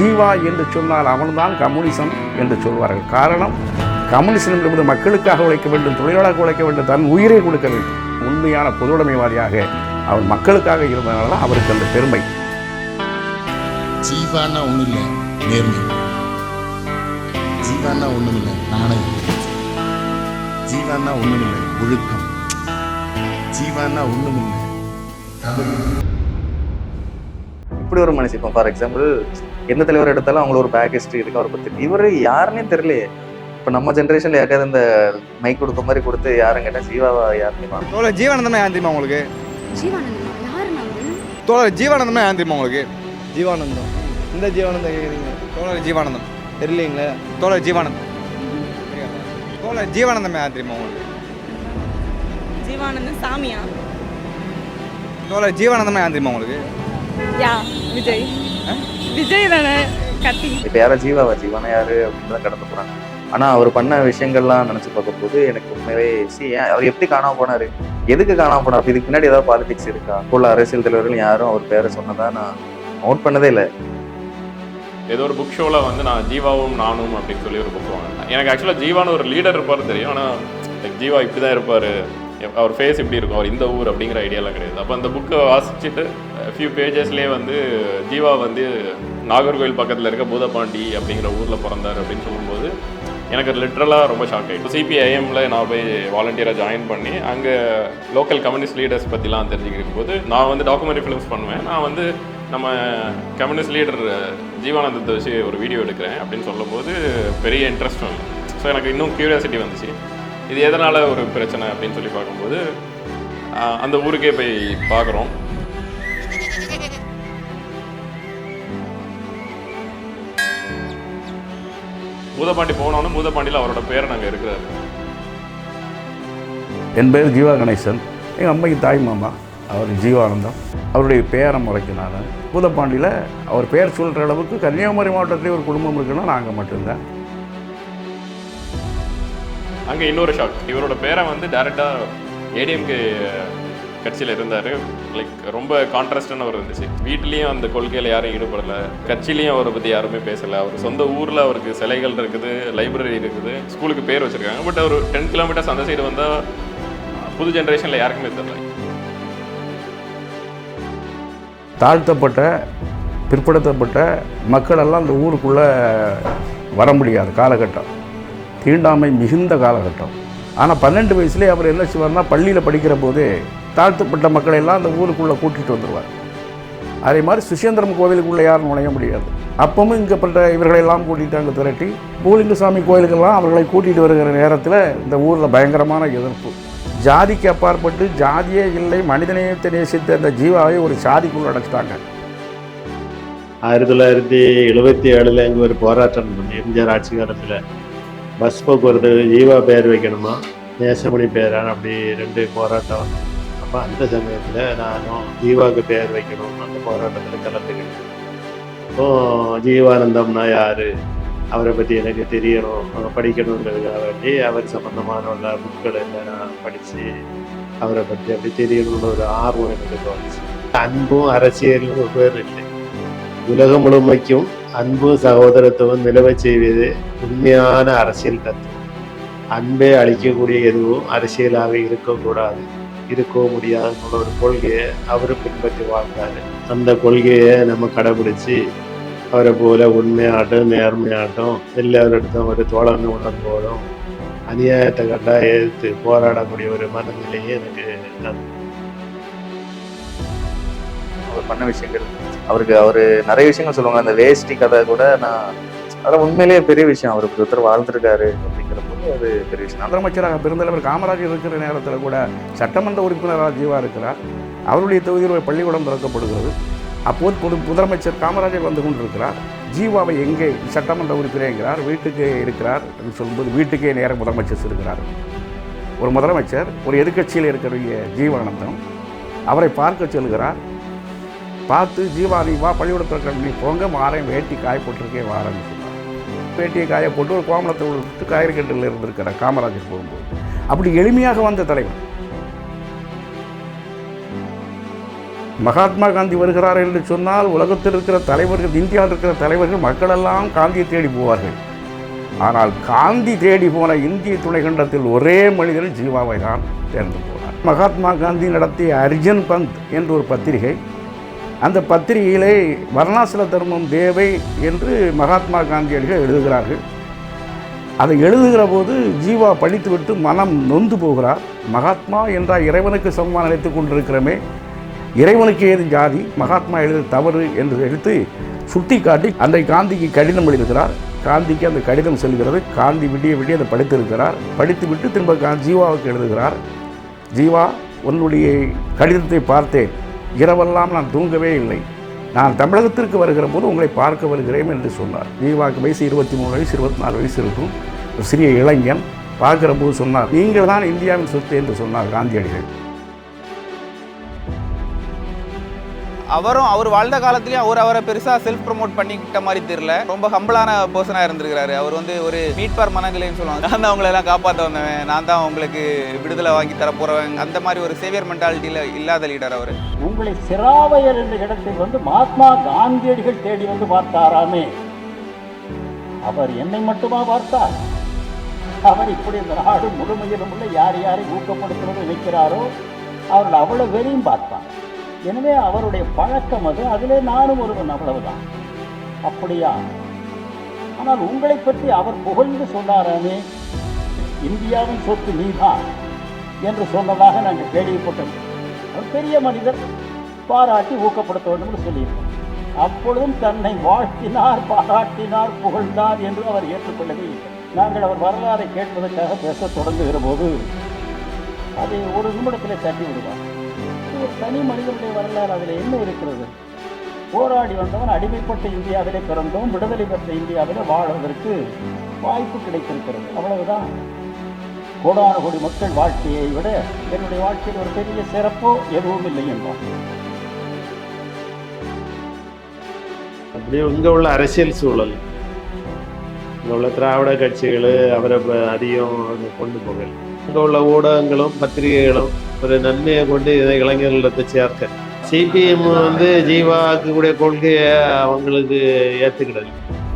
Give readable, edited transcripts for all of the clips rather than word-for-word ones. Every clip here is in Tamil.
ஜீவா என்று சொன்னால் அவன்தான் கம்யூனிசம் என்று சொல்வார்கள். காரணம், கம்யூனிசம் என்பது மக்களுக்காக உழைக்க வேண்டும், தொழிலாளர்களுக்கு உழைக்க வேண்டும், தன் உயிரை கொடுக்க வேண்டும். உண்மையான பொதுவுடைமைவாதியாக அவன் மக்களுக்காக இருந்தனால தான் அவருக்கு அந்த பெருமை. ஜீவானா ஒன்றும் இல்லை நேர்மை, ஜீவானா ஒன்றும் இல்லை நாணயம், ஜீவானா ஒன்றும் இல்லை ஒழுக்கம், ஜீவானா ஒன்றும் இல்லை தமிழ். இப்படி ஒரு மனுஷன் இப்போ ஃபார் எக்ஸாம்பிள் எந்த தலைவர் எடுத்தாலும் அவங்கள ஒரு பேக் ஹிஸ்ட்ரி இருக்கு அவரை பற்றி. இவர் யாருன்னே தெரியலையே. இப்போ நம்ம ஜென்ரேஷன்ல யாருக்காவது இந்த மைக் கொடுத்த மாதிரி கொடுத்து யாரும் கேட்டால் ஜீவாவா யாருன்னு தோழர் ஜீவானந்தமே யார் தெரியுமா உங்களுக்கு? தோழர் ஜீவானந்தமே யார் தெரியுமா உங்களுக்கு? ஜீவானந்தம், இந்த ஜீவானந்தம் கேட்குறீங்க? தோழர் ஜீவானந்தம் தெரியலீங்களே. தோழர் ஜீவானந்தம் தோழர் ஜீவானந்தமே யார் தெரியுமா உங்களுக்கு? ஜீவானந்தம் சாமியா? தோழர் ஜீவானந்தமே யார் தெரியுமா உங்களுக்கு? யா விஜய். விஜய் தானே கத்தி. இப்போ யாரா ஜீவாவா ஜீவானா யாரு அப்படின்னு தான் கடந்து போகிறாங்க. ஆனால் அவர் பண்ண விஷயங்கள்லாம் நினச்சி பார்க்கும்போது எனக்கு உண்மையிலே அவர் எப்படி காணாம போனார், எதுக்கு காணாம போனார், இதுக்கு பின்னாடி ஏதாவது பாலிடிக்ஸ் இருக்கா? உள்ள அரசியல் தலைவர்கள் யாரும் அவர் பேரை சொன்னதா நான் நோட் பண்ணதே இல்லை. ஏதோ ஒரு புக் ஷோவில் வந்து நான் ஜீவாவும் நானும் அப்படின்னு சொல்லி ஒரு புக் வாங்கினேன். எனக்கு ஆக்சுவலாக ஜீவான்னு ஒரு லீடர் இருப்பார் தெரியும், ஆனால் லைக் ஜீவா இப்படி தான் இருப்பார், அவர் ஃபேஸ் இப்படி இருக்கும், அவர் இந்த ஊர் அப்படிங்கிற ஐடியாலாம் கிடையாது. அப்போ அந்த புக்கை வாசிச்சுட்டு ஃபியூ பேஜஸ்லேயே வந்து ஜீவா வந்து நாகர்கோவில் பக்கத்தில் இருக்க பூதப்பாண்டி அப்படிங்கிற ஊரில் பிறந்தார் அப்படின்னு சொல்லும்போது எனக்கு லிட்ரலாக ரொம்ப ஷாக் ஆகிட்டு. சிபிஐஎம்மில் நான் போய் வாலண்டியராக ஜாயின் பண்ணி அங்கே லோக்கல் கம்யூனிஸ்ட் லீடர்ஸ் பற்றிலாம் தெரிஞ்சுக்கிற போது நான் வந்து டாக்குமெண்ட்ரி ஃபிலிம்ஸ் பண்ணுவேன். நான் வந்து நம்ம கம்யூனிஸ்ட் லீடர் ஜீவானந்தத்தை வச்சு ஒரு வீடியோ எடுக்கிறேன் அப்படின்னு சொல்லும்போது பெரிய இன்ட்ரெஸ்ட்டும் இல்லை. ஸோ எனக்கு இன்னும் க்யூரியாசிட்டி வந்துச்சு, இது எதனால் ஒரு பிரச்சனை அப்படின்னு சொல்லி பார்க்கும்போது அந்த ஊருக்கே போய் பார்க்குறோம். பூதப்பாண்டி போனோன்னு பூதப்பாண்டியில் அவரோட பேரை நாங்கள் இருக்கிறாரு. என் பேர் ஜீவா கணேசன், எங்கள் அம்மைக்கு தாய் மாமா அவர் ஜீவானந்தம். அவருடைய பேரை முறைக்கு நான் பூதப்பாண்டியில் அவர் பேர் சொல்கிற அளவுக்கு கன்னியாகுமரி மாவட்டத்திலே ஒரு குடும்பம் இருக்குன்னா நாங்கள் மட்டும்தான். அங்கே இன்னொரு ஷாக், இவரோட பேரை வந்து டைரெக்டாக ஏடிஎம்கே கட்சியில் இருந்தார். லைக் ரொம்ப கான்ட்ராஸ்டானவர் இருந்துச்சு. வீட்லேயும் அந்த கொள்கையில் யாரும் ஈடுபடலை, கட்சியிலையும் அவரை பற்றி யாருமே பேசலை. அவர் சொந்த ஊரில் அவருக்கு சிலைகள் இருக்குது, லைப்ரரி இருக்குது, ஸ்கூலுக்கு பேர் வச்சுருக்காங்க. பட் அவர் 10 கிலோமீட்டர்ஸ் அந்த சைடு வந்தால் புது ஜென்ரேஷனில் யாருக்குமே தெரியல. தாழ்த்தப்பட்ட பிற்படுத்தப்பட்ட மக்களெல்லாம் அந்த ஊருக்குள்ளே வர முடியாத காலகட்டம், தீண்டாமை மிகுந்த காலகட்டம். ஆனால் 12 வயசுலேயே அவர் என்ன செய்வார்னா பள்ளியில் படிக்கிற போதே தாழ்த்தப்பட்ட மக்களையெல்லாம் அந்த ஊருக்குள்ளே கூட்டிகிட்டு வந்துடுவார். அதே மாதிரி சுசேந்திரம் கோவிலுக்குள்ளே யாரும் நுழைய முடியாது. அப்பவும் இங்கப்பட்ட இவர்களெல்லாம் கூட்டிகிட்டு அங்கே திரட்டி பூலிங்கசாமி கோயிலுக்கெல்லாம் அவர்களை கூட்டிகிட்டு வருகிற நேரத்தில் இந்த ஊரில் பயங்கரமான எதிர்ப்பு. ஜாதிக்கு அப்பாற்பட்டு ஜாதியே இல்லை, மனிதநேயத்தை நேசித்த இந்த ஜீவாவை ஒரு சாதிக்குள்ளே அடைச்சிட்டாங்க. 1977 அங்கே ஒரு போராட்டம் பண்ணி எம்ஜிஆர் ஆட்சி காலத்தில் பஸ் போக்குவரத்து ஜீவா பேர் வைக்கணுமா நேசமணி பேரான அப்படி 2 போராட்டம். அப்போ அந்த சமயத்தில் நானும் ஜீவாவுக்கு பேர் வைக்கணும் அந்த போராட்டத்தில் கலந்துக்கிட்டேன். இப்போது ஜீவானந்தம்னா யார், அவரை பற்றி எனக்கு தெரியணும், படிக்கணுங்கிறதுக்காக வேண்டி அவர் சம்மந்தமான உள்ள புக்கள் எல்லாம் நான் படித்து அவரை பற்றி அப்படி தெரியணும்னு ஒரு ஆர்வம் எனக்கு தோணுச்சு. அன்பும் அரசியலும் ஒரு பேர் இல்லை, உலகம் முழுமைக்கும் அன்பு சகோதரத்துவம் நிலவச் செய்வது உண்மையான அரசியல் தத்துவம். அன்பே அளிக்கக்கூடிய எதுவும் அரசியலாக இருக்கக்கூடாது, இருக்கவும் முடியாதுங்கிற ஒரு கொள்கையை அவர் பின்பற்றி வாழ்ந்தார். அந்த கொள்கையை நம்ம கடைபிடிச்சி அவரை போல உண்மையாட்டும் நேர்மையாட்டும் எல்லாரிடத்தும் ஒரு தோழமை உணர்வோடும் அநியாயத்தை கண்டா எதிர்த்து போராடக்கூடிய ஒரு மனநிலையே எனக்கு அவர் பண்ண விஷயங்கள். அவர் நிறைய விஷயங்கள் சொல்லுவாங்க. அந்த வேஷ்டி கதை கூட நான் அதெல்லாம் உண்மையிலேயே பெரிய விஷயம். அவருக்கு ஒருத்தர் வாழ்ந்துருக்காரு அப்படிங்கிற போது அது பெரிய விஷயம். முதலமைச்சராக பெருந்தலைவர் காமராஜர் இருக்கிற நேரத்தில் கூட சட்டமன்ற உறுப்பினராக ஜீவா இருக்கிறார். அவருடைய தொகுதியில் ஒரு பள்ளிக்கூடம் திறக்கப்படுகிறது. அப்போது முதலமைச்சர் காமராஜர் வந்து கொண்டிருக்கிறார். ஜீவாவை எங்கே சட்டமன்ற உறுப்பினர்கிறார், வீட்டுக்கே இருக்கிறார் என்று சொல்லும்போது வீட்டுக்கே நேர முதலமைச்சர் இருக்கிறார். ஒரு முதலமைச்சர் ஒரு எதிர்கட்சியில் இருக்கிற ஜீவானந்தம் அவரை பார்க்க சொல்கிறார். பார்த்து ஜீவா நீ வா பள்ளிக்கூடத்தில் நீ போங்க, வாரேன், வேட்டி காய போட்டிருக்கே வாரேன்னு சொன்னார். வேட்டியை காய போட்டு ஒரு கோமலத்தை விட்டு காய்கறி கட்டில் இருந்திருக்கிறார் காமராஜர் போகும்போது. அப்படி எளிமையாக வந்த தலைவர். மகாத்மா காந்தி வருகிறார் என்று சொன்னால் உலகத்தில் இருக்கிற தலைவர்கள், இந்தியாவில் இருக்கிற தலைவர்கள், மக்களெல்லாம் காந்தியை தேடி போவார்கள். ஆனால் காந்தி தேடி போன இந்திய துணைக்கண்டத்தில் ஒரே மனிதர் ஜீவாவை தான் தேர்ந்து போனார். மகாத்மா காந்தி நடத்திய அர்ஜுன் பந்த் என்ற ஒரு பத்திரிகை, அந்த பத்திரிகையிலே வர்ணாசிர தர்மம் தேவை என்று மகாத்மா காந்தியடிகள் எழுதுகிறார்கள். அதை எழுதுகிற போது ஜீவா படித்துவிட்டு மனம் நொந்து போகிறார். மகாத்மா என்றால் இறைவனுக்கு சமமாக நினைத்து கொண்டிருக்கிறோமே, இறைவனுக்கு ஏது ஜாதி, மகாத்மா எழுத தவறு என்று எடுத்து சுட்டி காட்டி அன்றை காந்திக்கு கடிதம் எழுதுகிறார். காந்திக்கு அந்த கடிதம் செல்கிறது. காந்தி விடிய விடிய அதை படித்திருக்கிறார். படித்துவிட்டு திரும்ப ஜீவாவுக்கு எழுதுகிறார். ஜீவா, உன்னுடைய கடிதத்தை பார்த்தேன், இரவெல்லாம் நான் தூங்கவே இல்லை. நான் தமிழகத்திற்கு வருகிற போது உங்களை பார்க்க வருகிறேன் என்று சொன்னார். ஜீவாவுக்கு வயசு 23 வயசு 24 வயசு இருக்கும். ஒரு சிறிய இளைஞன் பார்க்குற போது சொன்னார், நீங்கள் தான் இந்தியாவின் சொத்து என்று சொன்னார் காந்தியடிகள். அவர் வாழ்ந்த காலத்துலேயும் அவரை பெருசாக செல்ஃப் ப்ரொமோட் பண்ணிக்கிட்ட மாதிரி தெரியல. ரொம்ப ஹம்பிளான பர்சனாக இருந்திருக்கிறாரு. அவர் வந்து ஒரு மீட்பார் மனநிலைன்னு சொல்லுவாங்க. நான் தான் அவங்களெல்லாம் காப்பாற்ற வந்தவன், நான் தான் உங்களுக்கு விடுதலை வாங்கி தரப்போகிறவன், அந்த மாதிரி ஒரு சேவியர் மென்டாலிட்டியில் இல்லாத லீடர் அவர். உங்களை சிராவையர் என்ற இடத்தில் வந்து மகாத்மா காந்தியடிகள் தேடி வந்து பார்த்தாராமே, அவர் என்னை மட்டுமா பார்த்தார்? அவர் இப்படி இந்த நாடு முழுமையிலும் உள்ள யார் யாரை ஊக்கப்படுத்துவது நினைக்கிறாரோ அவர்கள் அவ்வளவு வெறியும் பார்த்தார். எனவே அவருடைய பழக்கம் அது, அதிலே நானும் ஒருவன், அவ்வளவுதான். அப்படியா? ஆனால் உங்களை பற்றி அவர் புகழ்ந்து சொன்னாராமே, இந்தியாவின் சொத்து நீதான் என்று சொன்னதாக நாங்கள் கேள்விப்பட்டோம். அவர் பெரிய மனிதர், பாராட்டி ஊக்கப்படுத்த வேண்டும் என்று சொல்லியிருக்கோம். அப்பொழுதும் தன்னை வாழ்த்தினார், பாராட்டினார், புகழ்ந்தார் என்று அவர் ஏற்றுக்கொள்ளவே இல்லை. நாங்கள் அவர் வரலாறை கேட்பதற்காக பேச தொடங்குகிற போது அதை ஒரு நிமிடத்தில் தட்டி விடுவார். ஒரு தனி மனிதனுடைய வரலாறு, அதில் என்ன இருக்கிறது? போராடி வந்தவன், அடிமைப்பட்ட இந்தியாவிலே பிறந்தவன், விடுதலை பெற்ற இந்தியாவிலே வாழ்வதற்கு வாய்ப்பு கிடைத்திருக்கிறது, அவ்வளவுதான். கோடான கோடி மக்கள் வாழ்க்கையை விட என்னுடைய வாழ்க்கையில் ஒரு பெரிய சிறப்போ எதுவும் இல்லை என்பார். அப்படியே இங்கே உள்ள அரசியல் சூழல், இங்கே உள்ள திராவிட கட்சிகள் அவரை அதிகம் கொண்டு போகல. இங்கே உள்ள ஊடகங்களும் பத்திரிகைகளும் ஒரு நன்மையை கொண்டு இதை இளைஞர்களிடத்தை சேர்க்க, சிபிஎம் வந்து ஜீவாக்கு கூடிய கொள்கையை அவங்களுக்கு ஏற்றுக்கிடல.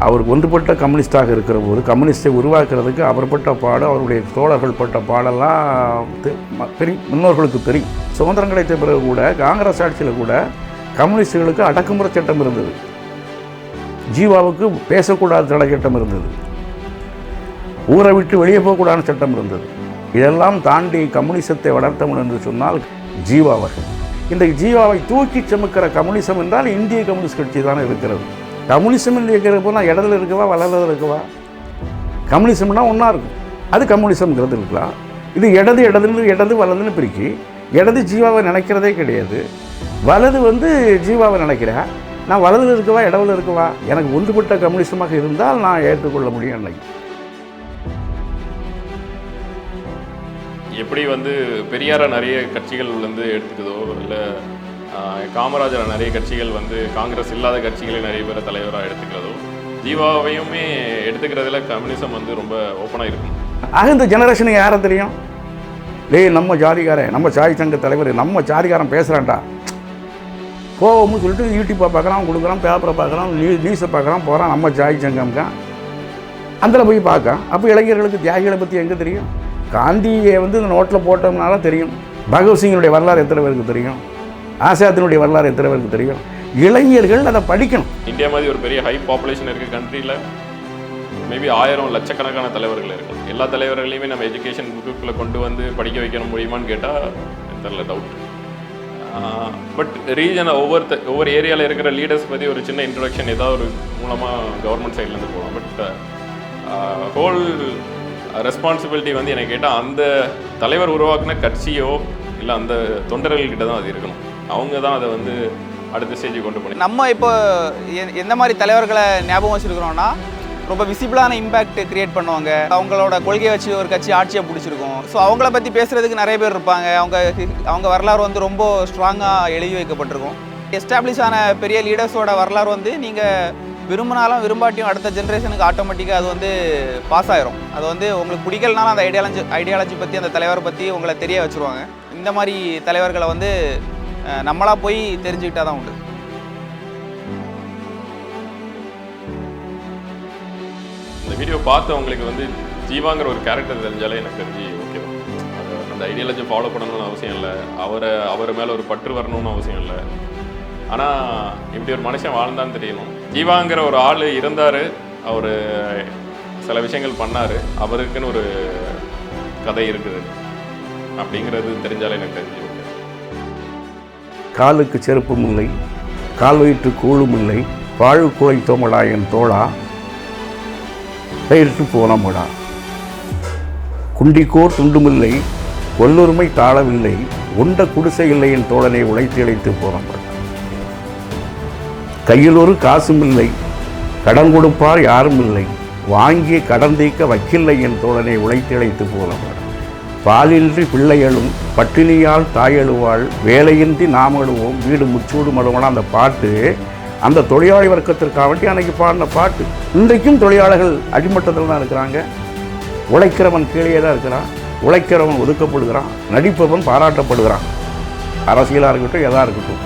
அவர் ஒன்றுபட்ட கம்யூனிஸ்டாக இருக்கிற போது கம்யூனிஸ்டை உருவாக்குறதுக்கு அவர் பட்ட பாடு, அவருடைய தோழர்கள் பட்ட பாடெல்லாம் முன்னோர்களுக்கு தெரியும். சுதந்திரம் கிடைத்த பிறகு கூட காங்கிரஸ் ஆட்சியில் கூட கம்யூனிஸ்டுகளுக்கு அடக்குமுறை சட்டம் இருந்தது, ஜீவாவுக்கு பேசக்கூடாத தடை சட்டம் இருந்தது, ஊரை விட்டு வெளியே போகக்கூடாத சட்டம் இருந்தது. இதெல்லாம் தாண்டி கம்யூனிசத்தை வளர்த்தவன் என்று சொன்னால் ஜீவா அவர்கள். இந்த ஜீவாவை தூக்கி சுமக்கிற கம்யூனிசம் என்றால் இந்திய கம்யூனிஸ்ட் கட்சி தானே இருக்கிறது. கம்யூனிசம் என்று இருக்கிறப்போ நான் இடத்துல இருக்கவா வளர்றதுல இருக்கவா? கம்யூனிசம்னா ஒன்றா இருக்கும், அது கம்யூனிசம்ங்கிறது இருக்கலாம். இது இடது வலதுன்னு பிரிக்கி, இடது ஜீவாவை நினைக்கிறதே கிடையாது, வலது வந்து ஜீவாவை நினைக்கிறேன். நான் வலதில் இருக்கவா இடவில் இருக்கவா? எனக்கு ஒன்றுபட்ட கம்யூனிசமாக இருந்தால் நான் ஏற்றுக்கொள்ள முடியும். அன்னைக்கு எப்படி வந்து பெரியாரை நிறைய கட்சிகள் வந்து எடுத்துக்குதோ, இல்லை காமராஜரை நிறைய கட்சிகள் வந்து காங்கிரஸ் இல்லாத கட்சிகளை நிறைய பேரை தலைவராக எடுத்துக்கிறதோ, ஜீவாவையுமே எடுத்துக்கிறதுல கம்யூனிசம் வந்து ரொம்ப ஓப்பனாக இருக்கும். ஆக இந்த ஜெனரேஷனுக்கு யாரை தெரியும்? நம்ம ஜாதிகாரன், நம்ம சாதி சங்க தலைவர், நம்ம ஜாதிகாரன் பேசுகிறான்டா போகும்னு சொல்லிட்டு யூடியூப்பை பார்க்குறான், கொடுக்குறான், பேப்பரை பார்க்குறான், நியூஸை பார்க்குறான், போகிறான், நம்ம ஜாதி சங்கம்கான் அதில் போய் பார்க்கான். அப்போ இளைஞர்களுக்கு தியாகிகளை பற்றி எங்கே தெரியும்? காந்தியை வந்து இந்த நோட்டில் போட்டோம்னால தெரியும். பகவத்சிங்கினுடைய வரலாறு எத்தனை பேருக்கு தெரியும்? ஆசாத்தினுடைய வரலாறு எத்தனை பேருக்கு தெரியும்? இளைஞர்கள் அதை படிக்கணும். இந்தியா மாதிரி ஒரு பெரிய ஹை பாப்புலேஷன் இருக்க கண்ட்ரியில் மேபி 1000 லட்சக்கணக்கான தலைவர்கள் இருக்கும். எல்லா தலைவர்களையுமே நம்ம எஜுகேஷன் புக்குக்குள்ளே கொண்டு வந்து படிக்க வைக்க முடியுமான்னு கேட்டால் தெரியல, டவுட். பட் ரீஜனை ஒவ்வொரு ஏரியாவில் இருக்கிற லீடர்ஸ் பற்றி ஒரு சின்ன இன்ட்ரடக்ஷன் ஏதாவது ஒரு மூலமாக கவர்மெண்ட் சைட்லேருந்து போகலாம். பட் ஹோல் ரெஸ்பான்சிபிலிட்டி வந்து எனக்கு கேட்டால் அந்த தலைவர் உருவாக்குன கட்சியோ இல்லை அந்த தொண்டர்கள்கிட்ட தான் அது இருக்கணும். அவங்க தான் அதை வந்து அடுத்த ஸ்டேஜுக்கு கொண்டு போகணும். நம்ம இப்போ எந்த மாதிரி தலைவர்களை ஞாபகம் வச்சுருக்கிறோன்னா, ரொம்ப விசிபிளான இம்பேக்ட் கிரியேட் பண்ணுவாங்க, அவங்களோட கொள்கையை வச்சு ஒரு கட்சி ஆட்சியை பிடிச்சிருக்கும். ஸோ அவங்கள பற்றி பேசுகிறதுக்கு நிறைய பேர் இருப்பாங்க. அவங்க வரலாறு வந்து ரொம்ப ஸ்ட்ராங்காக எழுதி வைக்கப்பட்டிருக்கும். எஸ்டாப்ளிஷ் ஆன பெரிய லீடர்ஸோட வரலாறு வந்து நீங்கள் விரும்பினாலும் விரும்பாட்டியும் அடுத்த ஜென்ரேஷனுக்கு ஆட்டோமேட்டிக்காக அது வந்து பாஸ் ஆயிரும். அது வந்து உங்களுக்கு பிடிக்கலனாலும் அந்த ஐடியாலஜி பற்றி, அந்த தலைவரை பற்றி உங்களை தெரிய வச்சுருவாங்க. இந்த மாதிரி தலைவர்களை வந்து நம்மளாக போய் தெரிஞ்சுக்கிட்டா தான் உண்டு. இந்த வீடியோ பார்த்து அவங்களுக்கு வந்து ஜீவாங்கிற ஒரு கேரக்டர் தெரிஞ்சாலே எனக்கு தெரிஞ்சு ஓகே தான். அது அந்த ஐடியாலஜி ஃபாலோ பண்ணணும்னு அவசியம் இல்லை, அவர் மேலே ஒரு பற்று வரணும்னு அவசியம் இல்லை. ஆனால் இப்படி ஒரு மனுஷன் வாழ்ந்தான்னு தெரியணும். ஜீவாங்கிற ஒரு ஆள் இருந்தார், அவர் சில விஷயங்கள் பண்ணார், அவருக்குன்னு ஒரு கதை இருக்குது அப்படிங்கிறது தெரிஞ்சாலே எனக்கு தெரிஞ்சு ஓகே. காலுக்கு செருப்பும் இல்லை, கால் வயிற்று கூழும் இல்லை, பாழு குலைத்தோமடா என் தோழா பெயர்த்து போனமுடா. குண்டிக்கோர் துண்டுமில்லை, ஒல்லொருமை தாழவில்லை, உண்ட குடிசை இல்லை என் தோழனை உழைத்து இழைத்து போனமுடா. கையில் ஒரு காசும் இல்லை, கடன் கொடுப்பார் யாரும் இல்லை, வாங்கிய கடன் தீர்க்க வக்கில்லை என் தோழனை உழைத்து இழைத்து போனமுடா. பாலின்றி பிள்ளைகளும் பட்டினியால் தாயழுவாள், வேலையின்றி நாம் அழுவோம் வீடு முச்சூடு மழுவனா. அந்த பாட்டு அந்த தொழிலாளி வர்க்கத்திற்காக வேண்டி அன்னைக்கு பாடின பாட்டு. இன்றைக்கும் தொழிலாளர்கள் அடிமட்டத்தில் தான் இருக்கிறாங்க. உழைக்கிறவன் கீழே தான் இருக்கிறான், உழைக்கிறவன் ஒதுக்கப்படுகிறான், நடிப்பவன் பாராட்டப்படுகிறான். அரசியலாக இருக்கட்டும், எதாக இருக்கட்டும்.